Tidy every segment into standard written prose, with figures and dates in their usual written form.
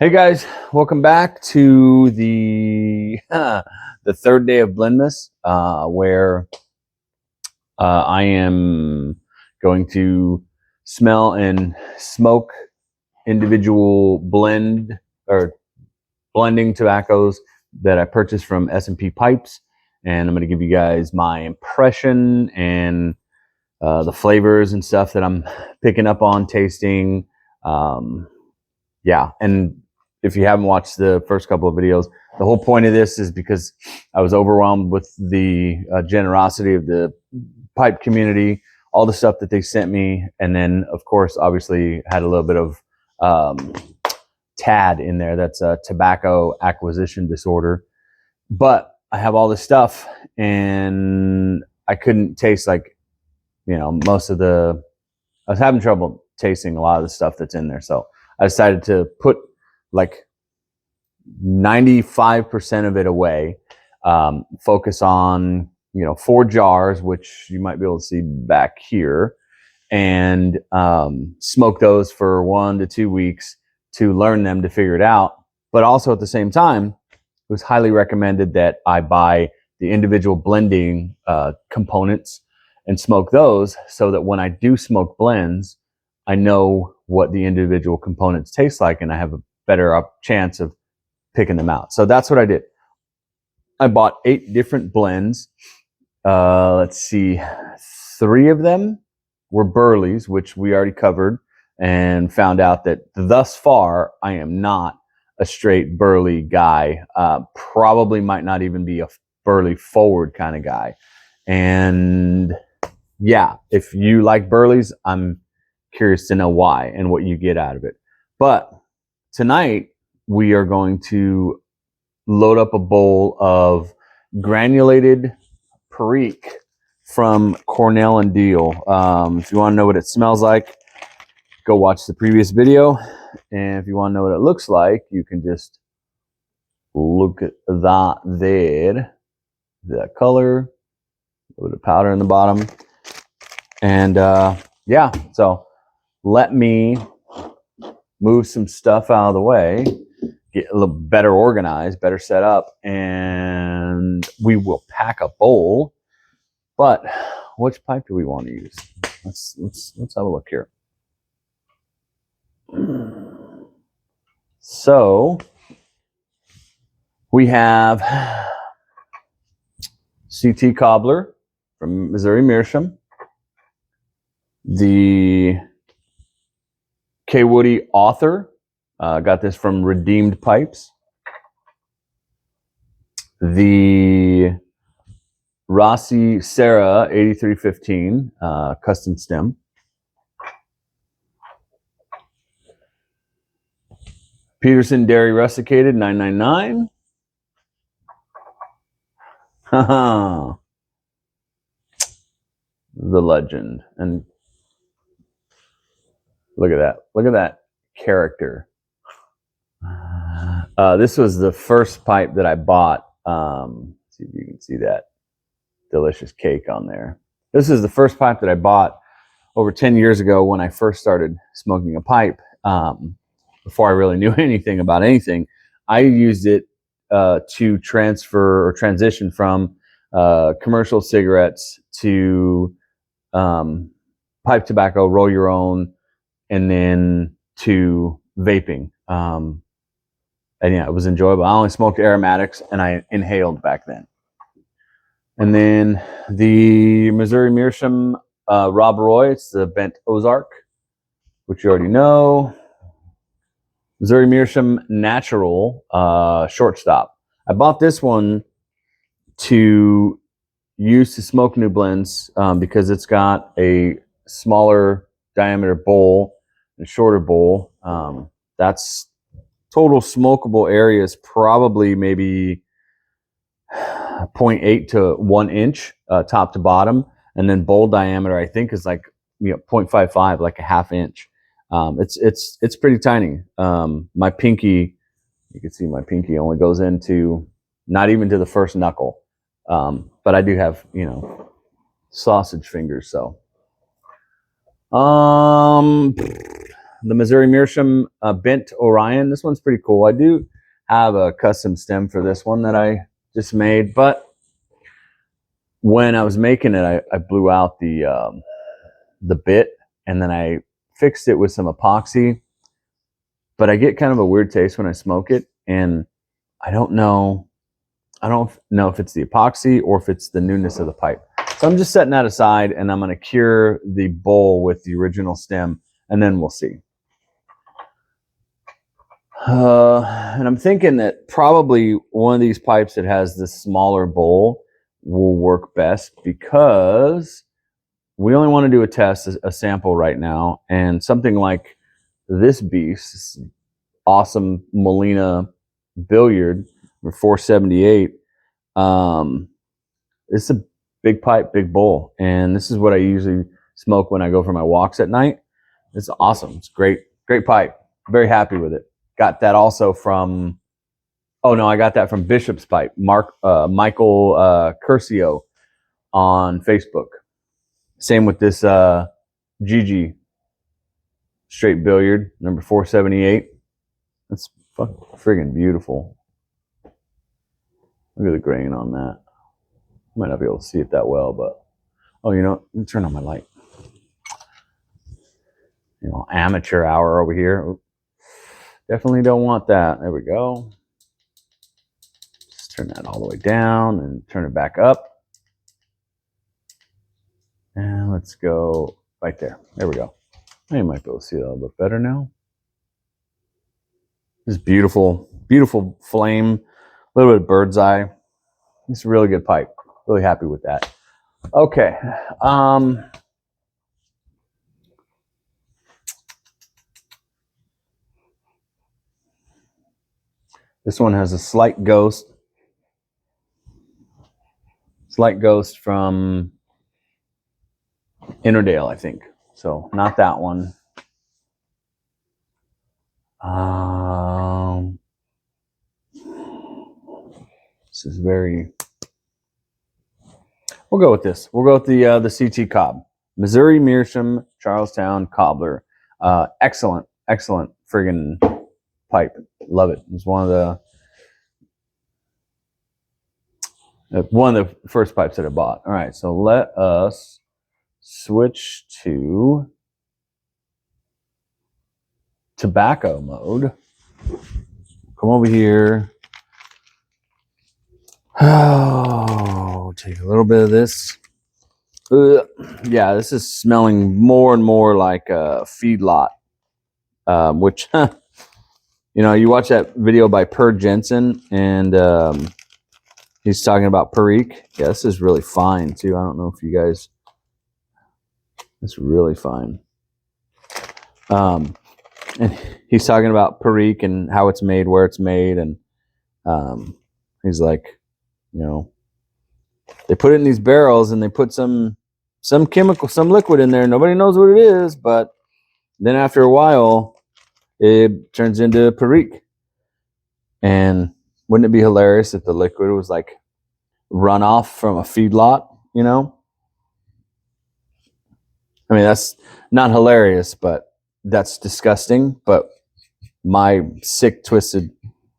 Hey guys, welcome back to the the third day of Blendmas, where I am going to smell and smoke individual blending tobaccos that I purchased from SP Pipes, and I'm going to give you guys my impression and the flavors and stuff that I'm picking up on tasting. Yeah, and if you haven't watched the first couple of videos, the whole point of this is because I was overwhelmed with the generosity of the pipe community, all the stuff that they sent me, and then of course obviously had a little bit of TAD in there. That's a tobacco acquisition disorder. But I have all this stuff and I couldn't taste, like, most of the, I was having trouble tasting a lot of the stuff that's in there. So I decided to put like 95% of it away, focus on 4 jars, which you might be able to see back here, and smoke those for 1 to 2 weeks to learn them, to figure it out. But also at the same time, it was highly recommended that I buy the individual blending components and smoke those, so that when I do smoke blends, I know what the individual components taste like and I have a better chance of picking them out. So that's what I did. I bought 8 different blends. Let's see, 3 of them were Burleys, which we already covered, and found out that thus far I am not a straight Burley guy. Probably might not even be a Burley forward kind of guy. And yeah, if you like Burleys, I'm curious to know why and what you get out of it. But tonight we are going to load up a bowl of Granu-lated Per-ique from Cornell and Deal. If you want to know what it smells like, go watch the previous video. And if you want to know what it looks like, you can just look at that there. That color, a little bit of powder in the bottom. And yeah, so let me move some stuff out of the way, get a little better organized, better set up, and we will pack a bowl. But which pipe do we want to use? Let's have a look here. So we have CT Cobbler from Missouri Meerschaum, the K. Woody Author, got this from Redeemed Pipes, the Rossi Serra 8315 custom stem, Peterson Dairy Rusticated 999. The legend. And look at that. Look at that character. This was the first pipe that I bought. See if you can see that delicious cake on there. This is the first pipe that I bought over 10 years ago when I first started smoking a pipe. Before I really knew anything about anything, I used it to transfer or transition from commercial cigarettes to pipe tobacco, roll your own, and then to vaping. And yeah, it was enjoyable. I only smoked aromatics and I inhaled back then. And then the Missouri Meerschaum Rob Roy, it's the Bent Ozark, which you already know. Missouri Meerschaum Natural Shortstop. I bought this one to use to smoke new blends because it's got a smaller diameter bowl and a shorter bowl. That's total smokable area is probably maybe 0.8 to 1 inch top to bottom, and then bowl diameter I think is like 0.55, like a ½ inch. It's pretty tiny. My pinky, you can see my pinky only goes into not even to the first knuckle. But I do have, sausage fingers, so the Missouri Meerschaum Bent Orion. This one's pretty cool. I do have a custom stem for this one that I just made, but when I was making it, I blew out the bit, and then I fixed it with some epoxy. But I get kind of a weird taste when I smoke it, and I don't know if it's the epoxy or if it's the newness of the pipe. So I'm just setting that aside, and I'm going to cure the bowl with the original stem, and then we'll see. And I'm thinking that probably one of these pipes that has this smaller bowl will work best, because we only want to do a test, a sample right now, and something like this beast, this awesome Molina billiard for 478. It's a big pipe, big bowl, and this is what I usually smoke when I go for my walks at night. It's awesome. It's great pipe. Very happy with it. Got that also from, oh no, I got that from Bishop's Pipe, Michael Curcio on Facebook. Same with this Gigi straight billiard, number 478. That's friggin' beautiful. Look at the grain on that. Might not be able to see it that well, but oh, you know, let me turn on my light. You know, amateur hour over here. Definitely don't want that. There we go. Just turn that all the way down and turn it back up. And let's go right there. There we go. You might be able to see it a little bit better now. This beautiful, beautiful flame. A little bit of bird's eye. It's a really good pipe. Really happy with that. Okay. This one has a slight ghost. Slight ghost from Innerdale, I think. So not that one. This is very. We'll go with this. We'll go with the CT Cobb, Missouri Meerschaum Charlestown Cobbler. Excellent friggin' pipe. Love it. It's one of the first pipes that I bought. All right, so let us switch to tobacco mode. Come over here. Oh, take a little bit of this. Yeah, this is smelling more and more like a feedlot, which, you know, you watch that video by Per Jensen, and he's talking about Per-ique. Yeah, this is really fine, too. I don't know if you guys... It's really fine. And he's talking about Per-ique and how it's made, where it's made, and he's like, you know, they put it in these barrels and they put some chemical, some liquid in there. Nobody knows what it is, but then after a while, it turns into Per-ique. And wouldn't it be hilarious if the liquid was like runoff from a feedlot, you know? I mean, that's not hilarious, but that's disgusting. But my sick, twisted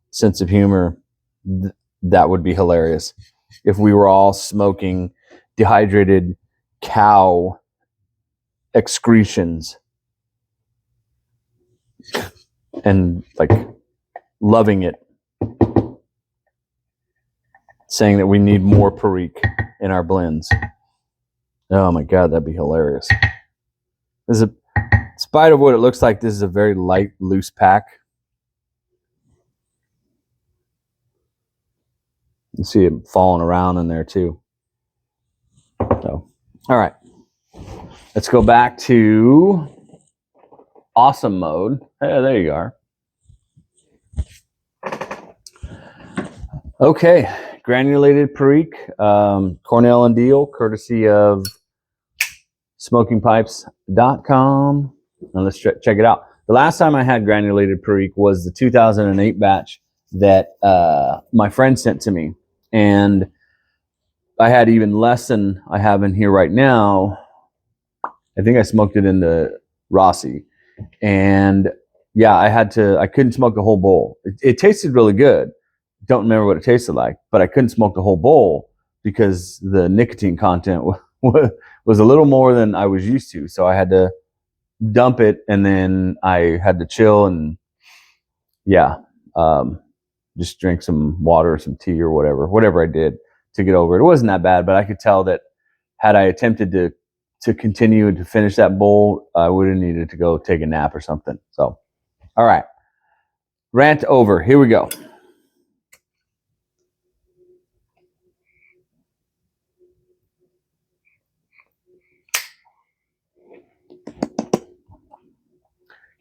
sense of humor, that would be hilarious if we were all smoking dehydrated cow excretions and like loving it, saying that we need more Per-ique in our blends. Oh my God, that'd be hilarious. This is in spite of what it looks like, this is a very light, loose pack. You see it falling around in there too. So, all right. Let's go back to awesome mode. Hey, there you are. Okay, granulated Per-ique, Cornell and Deal, courtesy of smokingpipes.com. And let's check it out. The last time I had granulated Per-ique was the 2008 batch that my friend sent to me. And I had even less than I have in here right now. I think I smoked it in the Rossi. And yeah, I couldn't smoke the whole bowl. It tasted really good. Don't remember what it tasted like, but I couldn't smoke the whole bowl because the nicotine content was a little more than I was used to. So I had to dump it, and then I had to chill and yeah, just drink some water or some tea or whatever I did to get over it. It wasn't that bad, but I could tell that had I attempted to continue to finish that bowl, I would have needed to go take a nap or something. So, all right, rant over. Here we go.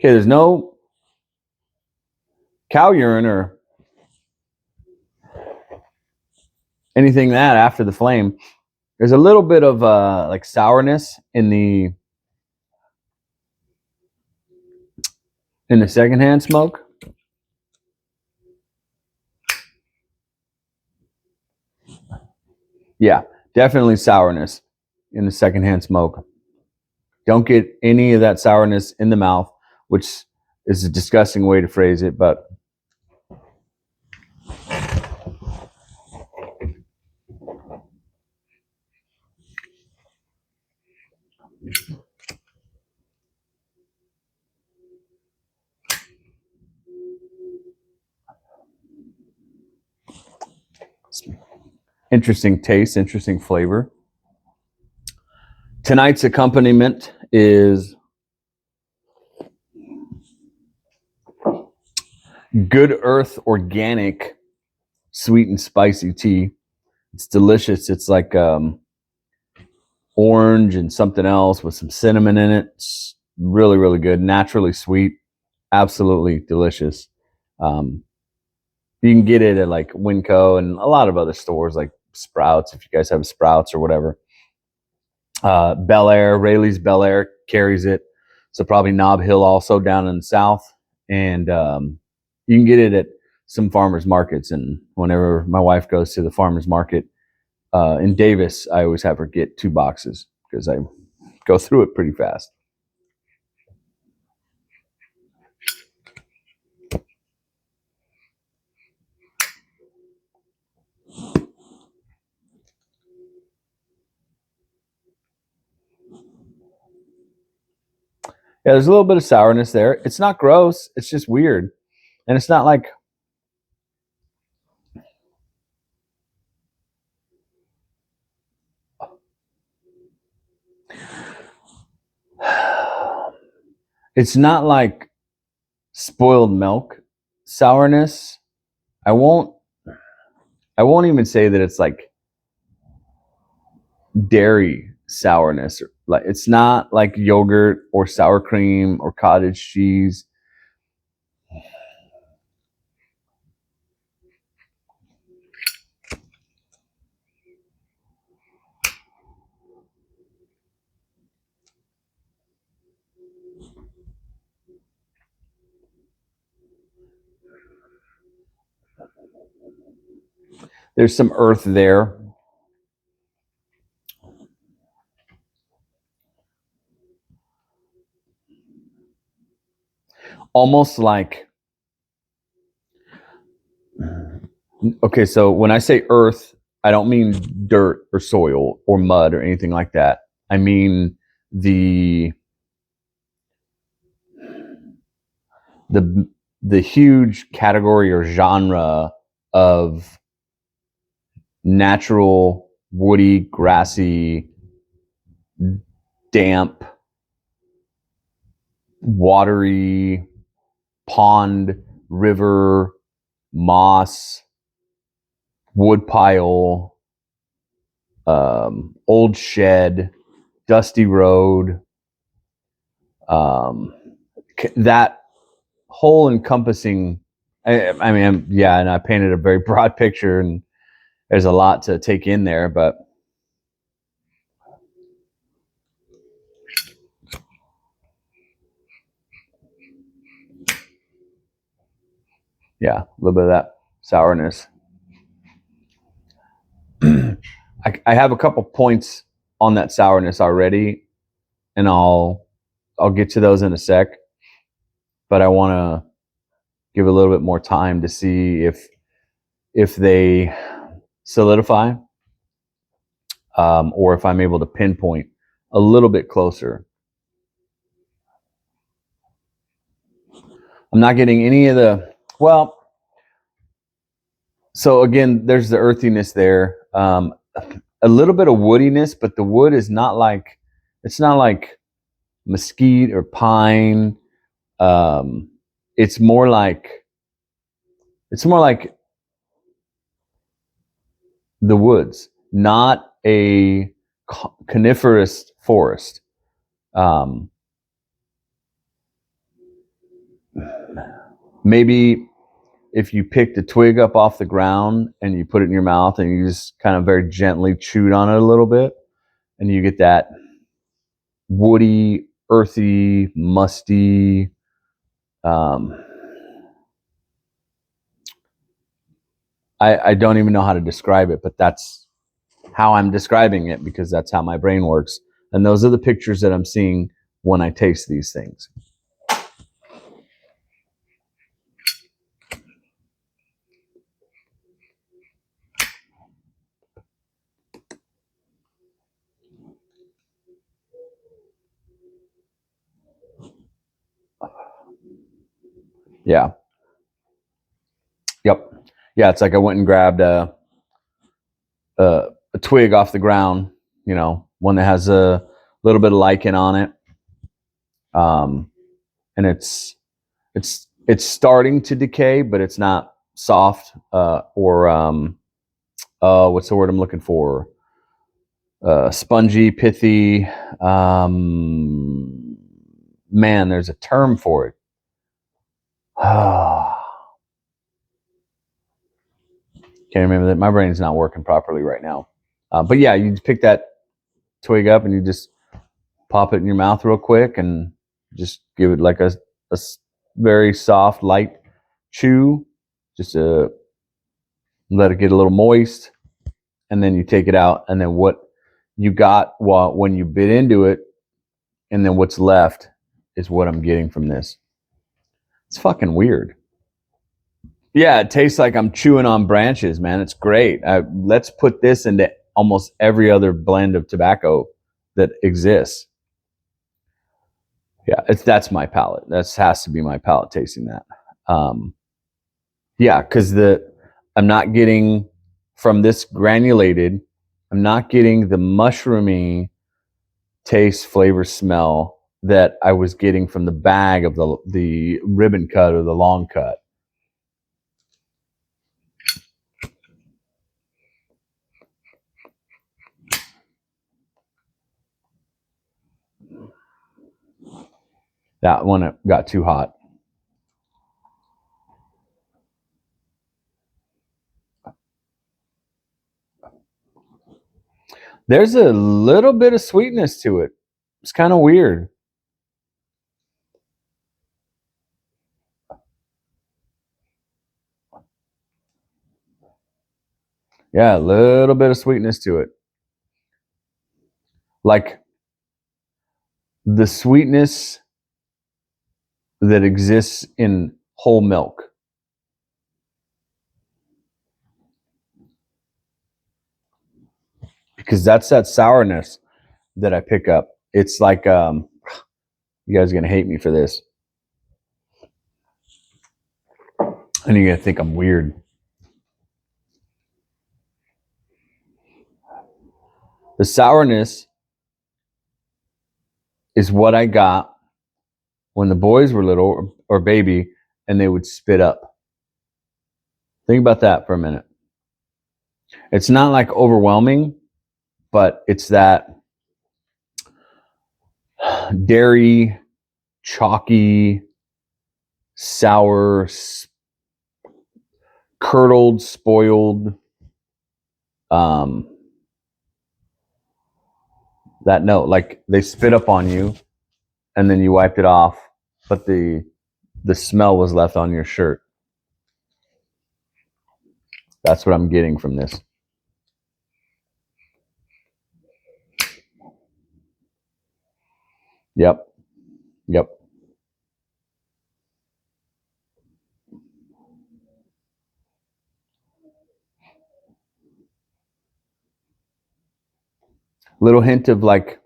Okay, there's no cow urine or anything that after the flame. There's a little bit of like sourness in the secondhand smoke. Yeah, definitely sourness in the secondhand smoke. Don't get any of that sourness in the mouth, which is a disgusting way to phrase it, but interesting taste, interesting flavor. Tonight's accompaniment is Good Earth Organic sweet and spicy tea. It's delicious. It's like orange and something else with some cinnamon in it. It's really, really good. Naturally sweet. Absolutely delicious. You can get it at like Winco and a lot of other stores like Sprouts, if you guys have Sprouts or whatever. Bel Air, Rayleigh's Bel Air carries it. So probably Nob Hill also down in the south. And you can get it at some farmers markets. And whenever my wife goes to the farmers market in Davis, I always have her get 2 boxes because I go through it pretty fast. Yeah, there's a little bit of sourness there. It's not gross. It's just weird. And it's not like it's not like spoiled milk sourness. I won't even say that it's like dairy sourness. Like it's not like yogurt or sour cream or cottage cheese. There's some earth there. Almost like, okay, so when I say earth, I don't mean dirt or soil or mud or anything like that. I mean the huge category or genre of natural, woody, grassy, damp, watery, pond, river, moss, woodpile, old shed, dusty road, that whole encompassing, I mean, yeah, and I painted a very broad picture and there's a lot to take in there, but yeah, a little bit of that sourness. I have a couple points on that sourness already, and I'll get to those in a sec. but I want to give a little bit more time to see if they solidify, or if I'm able to pinpoint a little bit closer. I'm not getting any of the, well, so again, there's the earthiness there. A little bit of woodiness, but the wood is not like, it's not like mesquite or pine. It's more like the woods, not a coniferous forest. Maybe if you picked a twig up off the ground and you put it in your mouth and you just kind of very gently chewed on it a little bit, and you get that woody, earthy, musty, I don't even know how to describe it, but that's how I'm describing it because that's how my brain works. And those are the pictures that I'm seeing when I taste these things. Yeah. Yep. Yeah, it's like I went and grabbed a twig off the ground, you know, one that has a little bit of lichen on it. And it's starting to decay, but it's not soft, or what's the word I'm looking for? Spongy, pithy. Man, there's a term for it. Can't remember that. My brain's not working properly right now. But yeah, you just pick that twig up and you just pop it in your mouth real quick and just give it like a very soft, light chew. Just let it get a little moist, and then you take it out. And then what you got when you bit into it, and then what's left is what I'm getting from this. It's fucking weird. Yeah, it tastes like I'm chewing on branches, man. It's great. Let's put this into almost every other blend of tobacco that exists. Yeah, that's my palate. That has to be my palate tasting that. Yeah, because I'm not getting from this granulated. I'm not getting the mushroomy taste, flavor, smell that I was getting from the bag of the ribbon cut or the long cut. That one got too hot. There's a little bit of sweetness to it. It's kind of weird. Yeah, a little bit of sweetness to it. Like the sweetness that exists in whole milk. Because that's that sourness that I pick up. It's like, you guys are going to hate me for this. And you're going to think I'm weird. The sourness is what I got when the boys were little or baby and they would spit up. Think about that for a minute. It's not like overwhelming, but it's that dairy, chalky, sour, curdled, spoiled, that note, like they spit up on you and then you wiped it off, but the smell was left on your shirt. That's what I'm getting from this. Yep. Little hint of like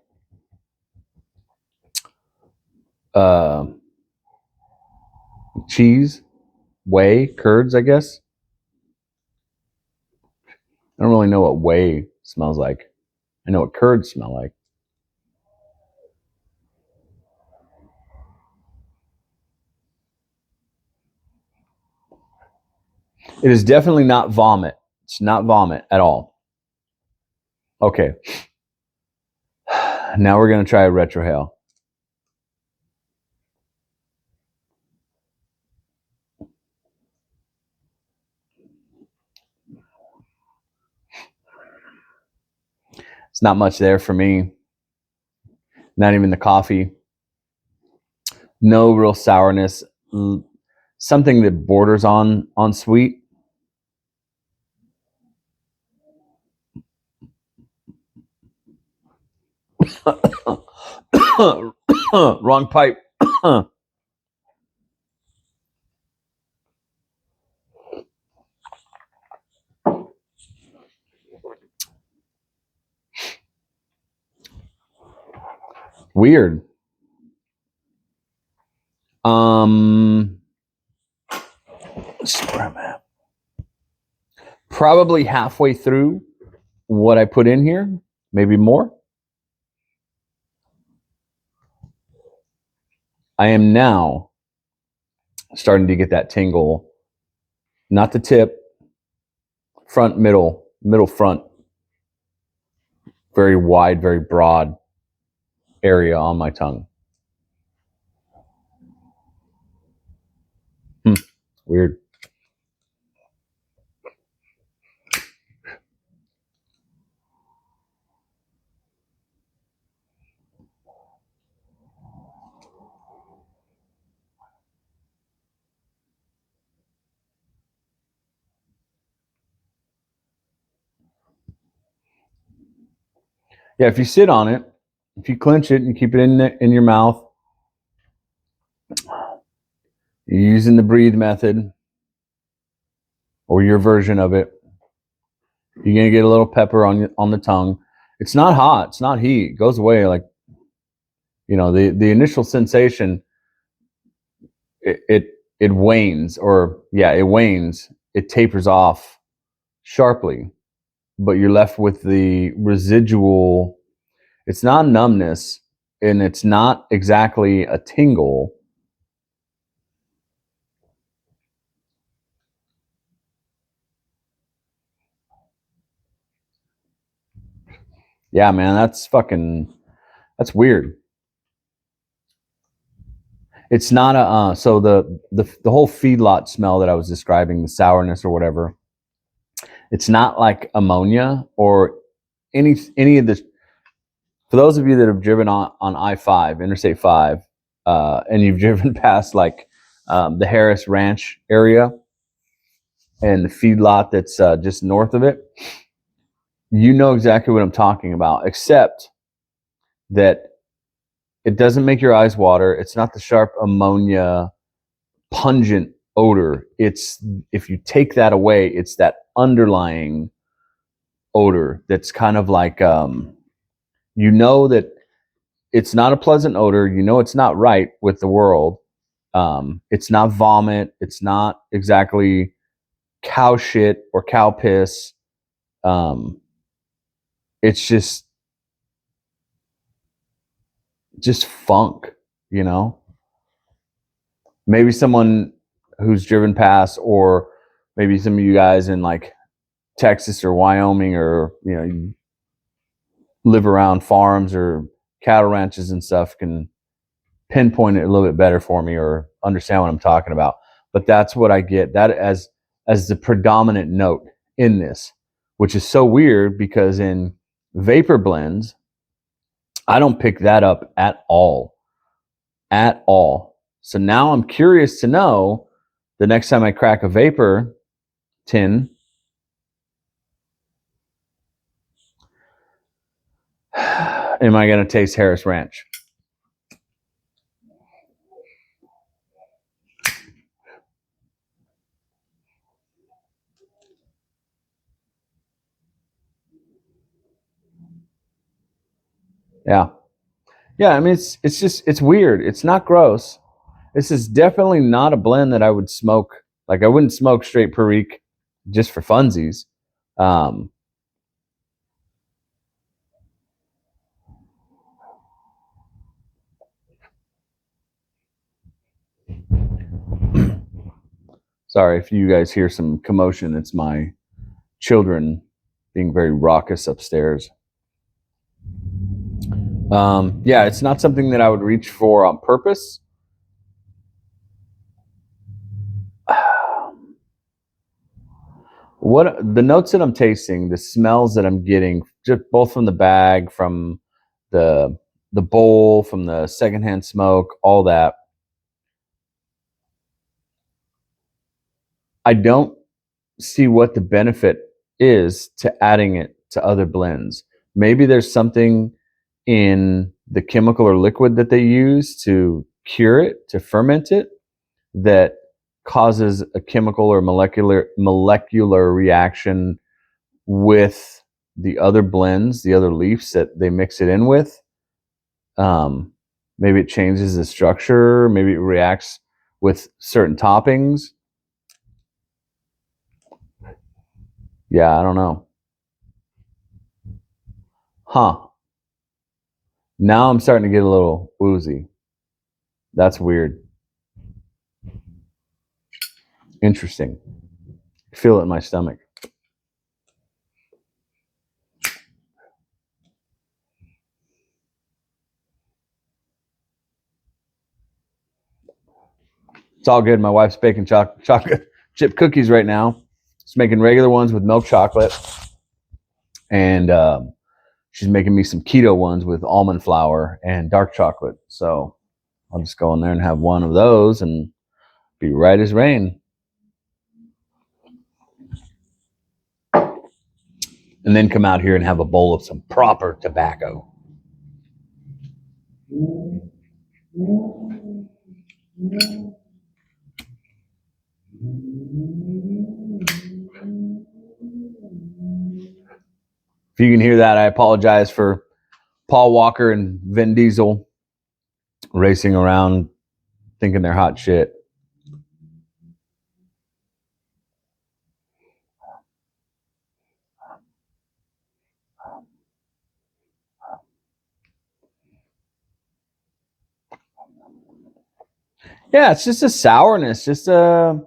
cheese, whey, curds, I guess. I don't really know what whey smells like. I know what curds smell like. It is definitely not vomit. It's not vomit at all. Okay. Now we're going to try a retrohale. It's not much there for me. Not even the coffee. No real sourness. Something that borders on sweet. Wrong pipe. Weird. Let's see where I'm at. Probably halfway through what I put in here, maybe more. I am now starting to get that tingle. Not the tip, front, middle front. Very wide, very broad area on my tongue. Weird. Yeah, if you sit on it, if you clench it and keep it in your mouth, you're using the breathe method or your version of it, you're gonna get a little pepper on the tongue. It's not hot. It's not heat. It goes away. Like, the initial sensation, it wanes, or it wanes. It tapers off sharply, but you're left with the residual. It's not numbness, and it's not exactly a tingle. Yeah, man, that's weird. It's not a so the whole feedlot smell that I was describing, the sourness or whatever. It's not like ammonia or any of this. For those of you that have driven on I-5, Interstate 5, and you've driven past like the Harris Ranch area and the feedlot that's just north of it, you know exactly what I'm talking about, except that it doesn't make your eyes water. It's not the sharp ammonia pungent odor. It's, if you take that away, it's that underlying odor that's kind of like, that it's not a pleasant odor. It's not right with the world. It's not vomit. It's not exactly cow shit or cow piss. It's just funk, Maybe someone who's driven past, or maybe some of you guys in like Texas or Wyoming, or you live around farms or cattle ranches and stuff, can pinpoint it a little bit better for me or understand what I'm talking about. But that's what I get, that as the predominant note in this, which is so weird because in vapor blends, I don't pick that up at all. At all. So now I'm curious to know, the next time I crack a vapor tin, am I going to taste Harris Ranch? Yeah. Yeah, I mean, it's weird. It's not gross. This is definitely not a blend that I would smoke. Like, I wouldn't smoke straight Per-ique just for funsies. Sorry if you guys hear some commotion. It's my children being very raucous upstairs. Yeah, it's not something that I would reach for on purpose. What the notes that I'm tasting, the smells that I'm getting, just both from the bag, from the bowl, from the secondhand smoke, all that. I don't see what the benefit is to adding it to other blends. Maybe there's something in the chemical or liquid that they use to cure it, to ferment it, that causes a chemical or molecular reaction with the other blends, the other leaves that they mix it in with. Maybe it changes the structure. Maybe it reacts with certain toppings. Yeah, I don't know. Huh. Now I'm starting to get a little woozy. That's weird. Interesting. Feel it in my stomach. It's all good. My wife's baking chocolate chip cookies right now. She's making regular ones with milk chocolate, and she's making me some keto ones with almond flour and dark chocolate. So I'll just go in there and have one of those and be right as rain. And then come out here and have a bowl of some proper tobacco. If you can hear that, I apologize for Paul Walker and Vin Diesel racing around thinking they're hot shit. Yeah, it's just a sourness, just a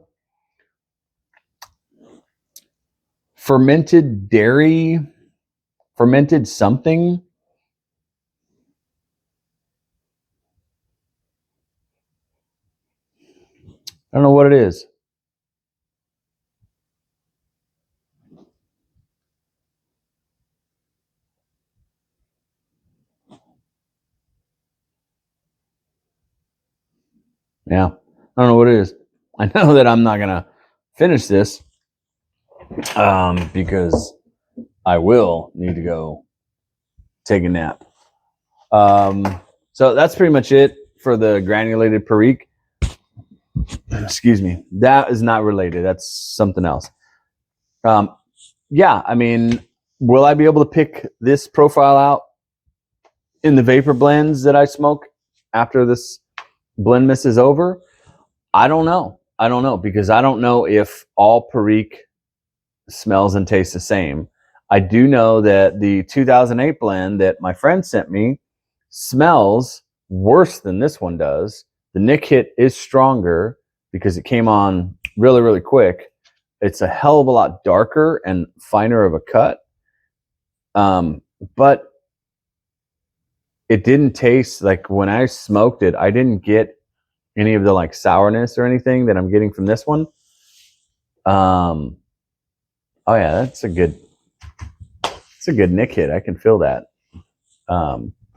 fermented dairy, fermented something. I don't know what it is. Yeah, I don't know what it is. I know that I'm not gonna finish this because I will need to go take a nap. So that's pretty much it for the granulated Per-ique. Excuse me. That is not related. That's something else. Yeah, I mean, will I be able to pick this profile out in the vapor blends that I smoke after this Blendmas is over? I don't know. I don't know, because I don't know if all Per-ique smells and tastes the same. I do know that the 2008 blend that my friend sent me smells worse than this one does. The nick hit is stronger because it came on really, really quick. It's a hell of a lot darker and finer of a cut. But it didn't taste like, when I smoked it, I didn't get any of the like sourness or anything that I'm getting from this one. Oh yeah, it's a good nick hit. I can feel that.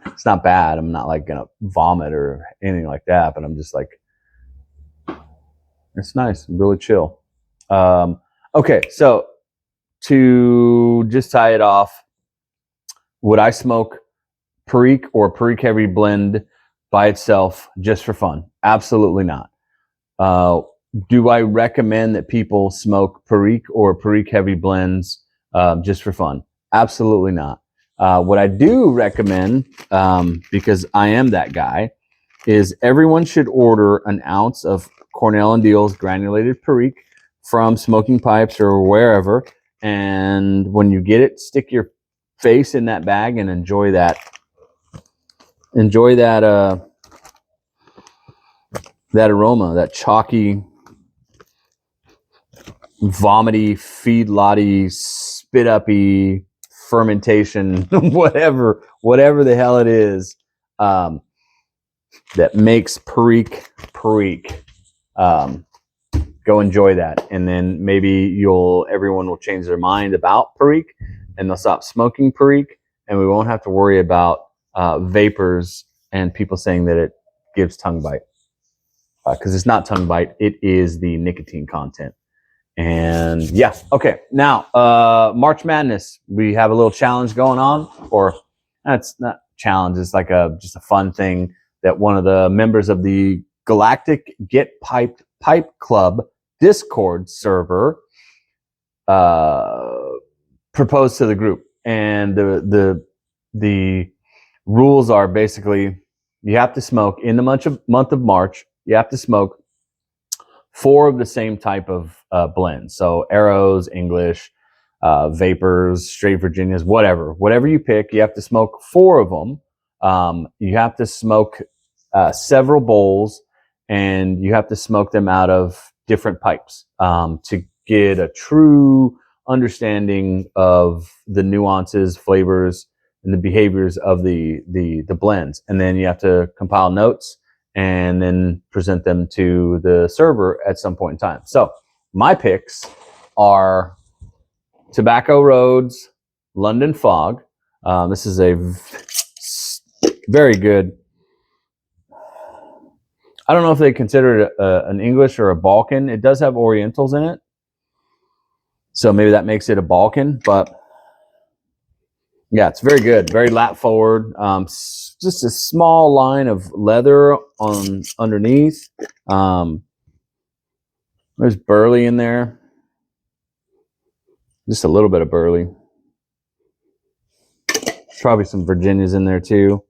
It's not bad. I'm not like gonna vomit or anything like that, but I'm just like, it's nice, really chill. Okay, so to just tie it off, would I smoke Per-ique or Per-ique heavy blend by itself just for fun? Absolutely not. Do I recommend that people smoke Per-ique or Per-ique heavy blends just for fun? Absolutely not. What I do recommend, because I am that guy, is everyone should order an ounce of Cornell and Deal's Granulated Per-ique from Smoking Pipes or wherever. And when you get it, stick your face in that bag and enjoy that. Enjoy that that aroma, that chalky, vomity, feedlotty, spit uppy fermentation, whatever the hell it is, that makes Per-ique. Go enjoy that, and then maybe everyone will change their mind about Per-ique, and they'll stop smoking Per-ique, and we won't have to worry about vapors and people saying that it gives tongue bite, because it's not tongue bite, it is the nicotine content. And yeah, okay. Now, March Madness, we have a little challenge going on, or that's not challenge. It's like just a fun thing that one of the members of the Galactic Get Piped Pipe Club Discord server proposed to the group. And the rules are basically, you have to smoke in the month of March. You have to smoke 4 of the same type of blends. So Arrows, English, Vapors, Straight Virginias, whatever you pick, you have to smoke 4 of them. You have to smoke several bowls, and you have to smoke them out of different pipes to get a true understanding of the nuances, flavors, and the behaviors of the blends. And then you have to compile notes and then present them to the server at some point in time. So my picks are Tobacco Road's London Fog. This is a very good, I don't know if they consider it an English or a Balkan. It does have Orientals in it, so maybe that makes it a Balkan, but yeah, it's very good, very lap forward. Just a small line of leather underneath. There's burley in there, just a little bit of burley. Probably some Virginias in there too.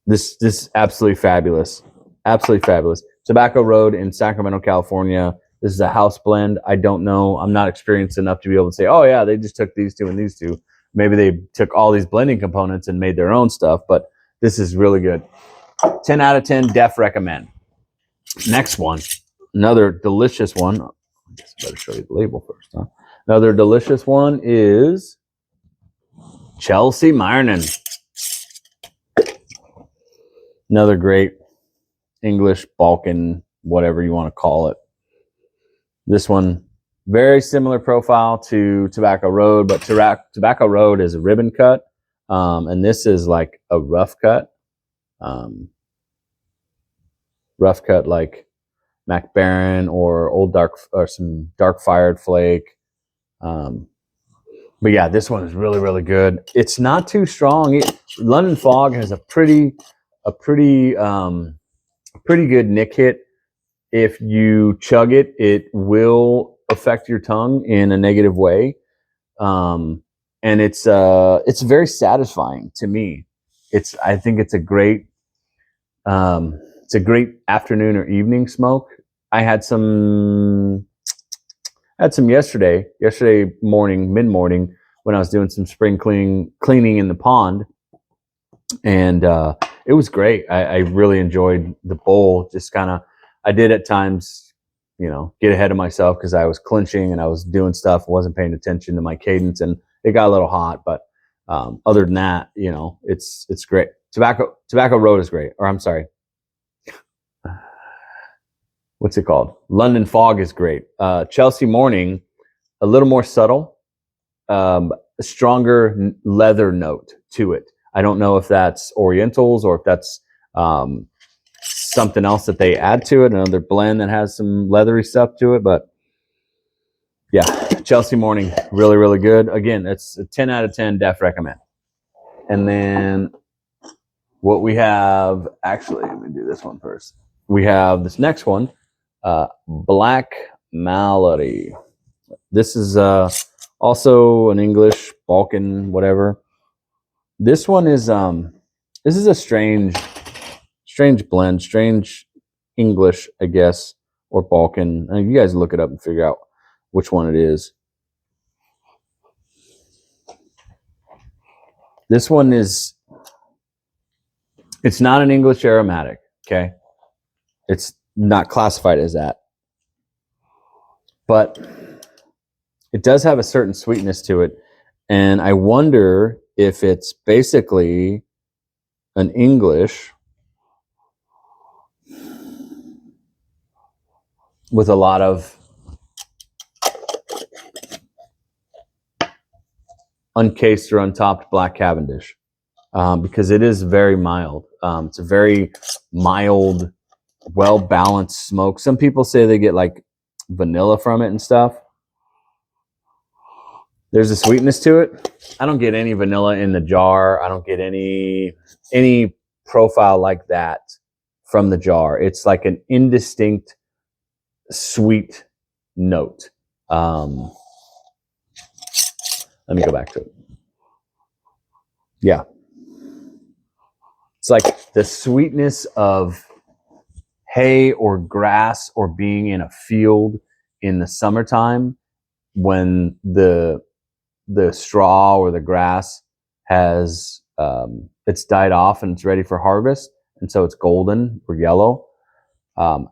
This is absolutely fabulous, absolutely fabulous. Tobacco Road in Sacramento, California. This is a house blend. I don't know. I'm not experienced enough to be able to say, oh yeah, they just took these 2 and these 2. Maybe they took all these blending components and made their own stuff, but this is really good. 10 out of 10, def recommend. Next one, another delicious one. I guess I better show you the label first, huh? Another delicious one is Chelsea Myrnin. Another great English, Balkan, whatever you want to call it. This one, very similar profile to Tobacco Road, but Tobacco Road is a ribbon cut, and this is like a rough cut. Rough cut like Mac Baron or some dark fired flake. But yeah, this one is really, really good. It's not too strong. London Fog has a pretty good nick hit. If you chug it, it will affect your tongue in a negative way, and it's very satisfying to me. I think it's a great afternoon or evening smoke. I had some yesterday morning, mid-morning, when I was doing some spring cleaning in the pond, and it was great. I really enjoyed the bowl. Just kind of, I did at times, get ahead of myself because I was clinching and I was doing stuff, wasn't paying attention to my cadence, and it got a little hot. But other than that, it's great. Tobacco Road is great. Or I'm sorry, what's it called? London Fog is great. Chelsea Morning, a little more subtle, a stronger leather note to it. I don't know if that's Orientals or if that's something else that they add to it, another blend that has some leathery stuff to it. But yeah, Chelsea Morning, really, really good. Again, it's a 10 out of 10, def recommend. And then what we have, actually, let me do this one first. We have this next one, Black Mallory. This is Also an English Balkan, whatever. This one is this is a strange blend, strange English, I guess, or Balkan. You guys look it up and figure out which one it is. This one is, it's not an English aromatic, okay? It's not classified as that. But it does have a certain sweetness to it. And I wonder if it's basically an English with a lot of uncased or untopped black Cavendish, because it is very mild. It's a very mild, well-balanced smoke. Some people say they get like vanilla from it and stuff. There's a sweetness to it. I don't get any vanilla in the jar. I don't get any profile like that from the jar. It's like an indistinct sweet note. Let me go back to it. Yeah. It's like the sweetness of hay or grass or being in a field in the summertime when the straw or the grass has it's died off and it's ready for harvest, and so it's golden or yellow.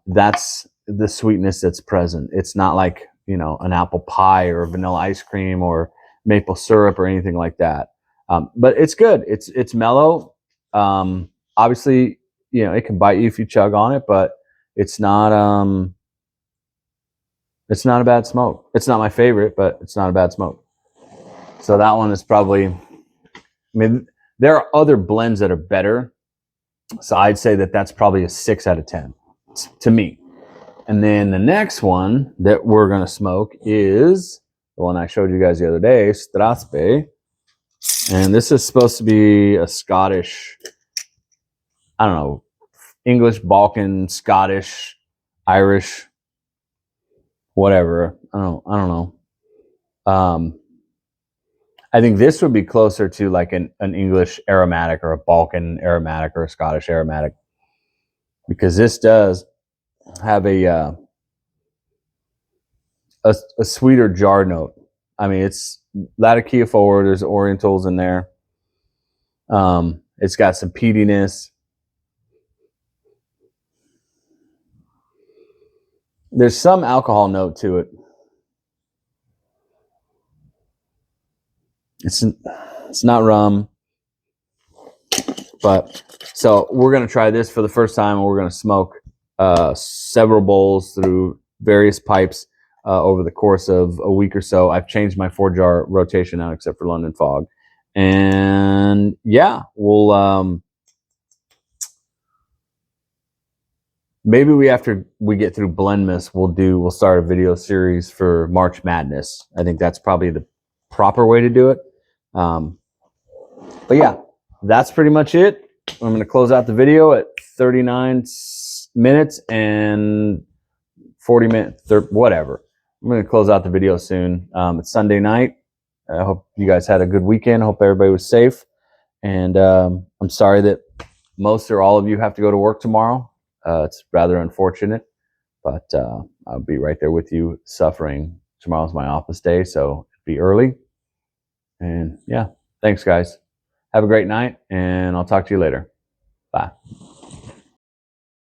That's the sweetness that's present. It's not like, you know, an apple pie or vanilla ice cream or maple syrup or anything like that. But it's good. It's mellow. Obviously, you know, it can bite you if you chug on it, but it's not a bad smoke. It's not my favorite, but it's not a bad smoke. So that one is probably, I mean, there are other blends that are better. So I'd say that that's probably a 6 out of 10 to me. And then the next one that we're going to smoke is the one I showed you guys the other day, Strasbe. And this is supposed to be a Scottish, I don't know, English, Balkan, Scottish, Irish, whatever. I don't know. I think this would be closer to like an English aromatic or a Balkan aromatic or a Scottish aromatic, because this does have a sweeter jar note. I mean, it's Latakia forward. There's Orientals in there. It's got some peatiness. There's some alcohol note to it. It's not rum, but so we're gonna try this for the first time. We're gonna smoke several bowls through various pipes over the course of a week or so. I've changed my 4-jar rotation out, except for London Fog, and yeah, we'll maybe after we get through Blendmas, we'll start a video series for March Madness. I think that's probably the proper way to do it. But yeah, that's pretty much it. I'm going to close out the video at 39 minutes and 40 minutes, or whatever. I'm going to close out the video soon. It's Sunday night. I hope you guys had a good weekend. I hope everybody was safe. And I'm sorry that most or all of you have to go to work tomorrow. It's rather unfortunate, but I'll be right there with you suffering. Tomorrow's my office day, so be early. And yeah, thanks guys. Have a great night, and I'll talk to you later. Bye.